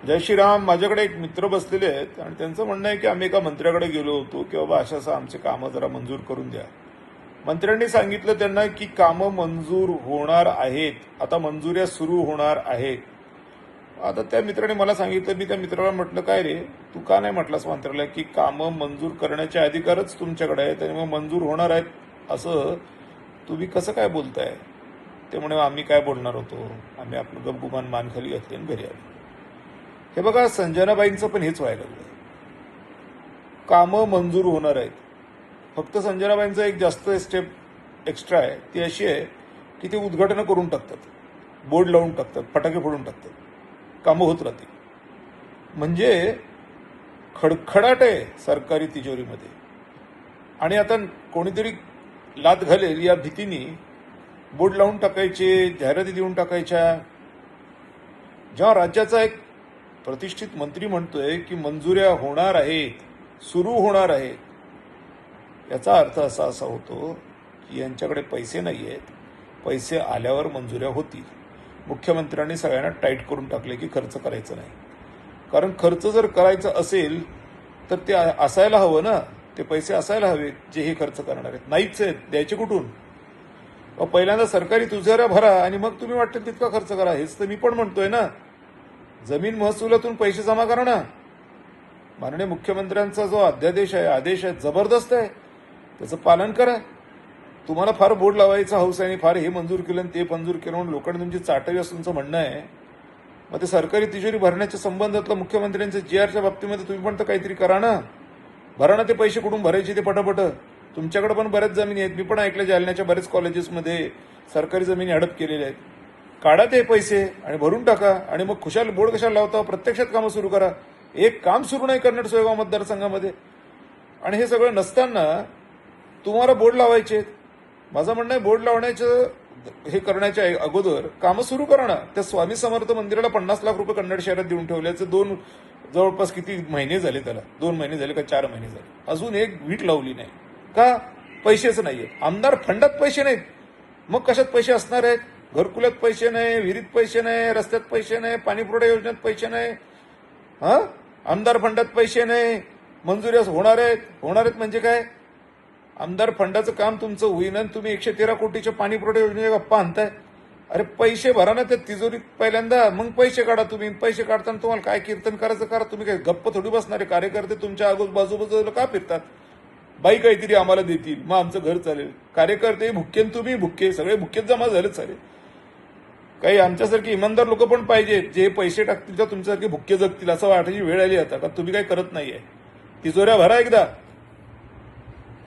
जय श्रीराम. माझ्याकडे एक मित्र बसलेले आहेत आणि त्यांचं म्हणणं आहे की आम्ही एका मंत्र्याकडे गेलो होतो की बाबा अशा आमचे कामं जरा मंजूर करून द्या. मंत्र्यांनी सांगितलं त्यांना की कामं मंजूर होणार आहेत, आता मंजुऱ्या सुरू होणार आहेत. आता त्या मित्राने मला सांगितलं, मी त्या मित्राला म्हटलं काय रे तू का नाही म्हटलास मंत्र्याला की कामं मंजूर करण्याचे अधिकारच तुमच्याकडे आहेत आणि मग मंजूर होणार आहेत असं तुम्ही कसं काय बोलताय. ते म्हणे आम्ही काय बोलणार होतो, आम्ही आपलं गपगुमान मान खाली घातली आणि घरी आलो. हे बघा संजनाबाईंचं पण हेच व्हायला लागलं. कामं मंजूर होणार आहेत. फक्त संजनाबाईंचं एक जास्त स्टेप एक्स्ट्रा आहे, ती अशी आहे की ते उद्घाटनं करून टाकतात, बोर्ड लावून टाकतात, फटाके फोडून टाकतात, कामं होत राहतील. म्हणजे खडखडाट आहे सरकारी तिजोरीमध्ये. आणि आता कोणीतरी लात घालेल या भीतीने बोर्ड लावून टाकायचे, जाहिराती देऊन टाकायच्या. जेव्हा राज्याचा एक प्रतिष्ठित मंत्री म्हणतोय की मंजुऱ्या होणार आहेत, सुरू होणार आहेत, याचा अर्थ असा होतो की यांच्याकडे पैसे नाही आहेत, पैसे आल्यावर मंजुऱ्या होतील. मुख्यमंत्र्यांनी सगळ्यांना टाईट करून टाकले की खर्च करायचं नाही. कारण खर्च जर करायचं असेल तर ते असायला हवं ना, ते पैसे असायला हवेत जे हे खर्च करणार आहेत. नाहीच आहेत, द्यायचे कुठून. पहिल्यांदा सरकारी तुझ्याऱ्या भरा आणि मग तुम्ही वाटेल तितका खर्च करा. हेच तर मी पण म्हणतोय ना. जमीन महसुलातून पैसे जमा करा ना. माननीय मुख्यमंत्र्यांचा जो अध्यादेश आहे, आदेश आहे, जबरदस्त आहे, त्याचं पालन करा. तुम्हाला फार बोर्ड लावायचा हौस आहे आणि फार हे मंजूर केलं आणि ते मंजूर केलं म्हणून लोकांनी तुमची चाटावी असं तुमचं म्हणणं आहे. मग ते सरकारी तिजोरी भरण्याच्या संबंधातलं मुख्यमंत्र्यांच्या जीआरच्या बाबतीमध्ये तुम्ही पण तर काहीतरी करा ना. भरा ना ते पैसे, कुठून भरायचे ते पटापट. तुमच्याकडे पण बऱ्याच जमिनी आहेत. मी पण ऐकलं जालन्याच्या बऱ्याच कॉलेजेसमध्ये सरकारी जमिनी हडप केलेल्या आहेत. काढा ते पैसे आणि भरून टाका आणि मग खुशाल बोर्ड कशाला लावता. प्रत्यक्षात कामं सुरू करा. एक काम सुरू नाही कन्नड सोयगाव मतदारसंघामध्ये. आणि हे सगळं नसताना तुम्हाला बोर्ड लावायचे. माझं म्हणणं आहे बोर्ड लावण्याचं हे करण्याच्या अगोदर कामं सुरू करा ना. त्या स्वामी समर्थ मंदिराला 50 लाख रुपये कन्नड शहरात देऊन ठेवल्याचे जवळपास किती महिने झाले, त्याला 2 महिने झाले का 4 महिने झाले, अजून एक वीट लावली नाही. का? पैसेच नाहीये. आमदार फंडात पैसे नाहीत, मग कशात पैसे असणार आहेत. घरकुल्यात पैसे नाही, विहिरीत पैसे नाही, रस्त्यात पैसे नाही, पाणीपुरवठा योजनेत पैसे नाही, आमदार फंडात पैसे नाही. मंजुऱ्या होणार आहेत म्हणजे काय? आमदार फंडाचं काम तुमचं होईना, तुम्ही 113 कोटीच्या पाणीपुरवठा योजनेच्या गप्पा आणताय. अरे पैसे भरा ना त्या तिजोरीत पहिल्यांदा, मग पैसे काढा. तुम्ही पैसे काढताना तुम्हाला काय कीर्तन करायचं करा. तुम्ही काय गप्प थोडी बसणारे. कार्यकर्ते तुमच्या बाजूबाजूला का फिरतात? बाई काहीतरी आम्हाला देतील मग आमचं घर चालेल. कार्यकर्ते भुक्के, तुम्ही भुक्के, सगळे भुक्केच जमा झाले सारे. काही आमच्यासारखे इमानदार लोक पण पाहिजेत जे पैसे टाकतील तर तुमच्यासारखे भुक्के जगतील. असं वाटायची वेळ आली आता का तुम्ही काही करत नाहीये. तिजोऱ्या भरा एकदा.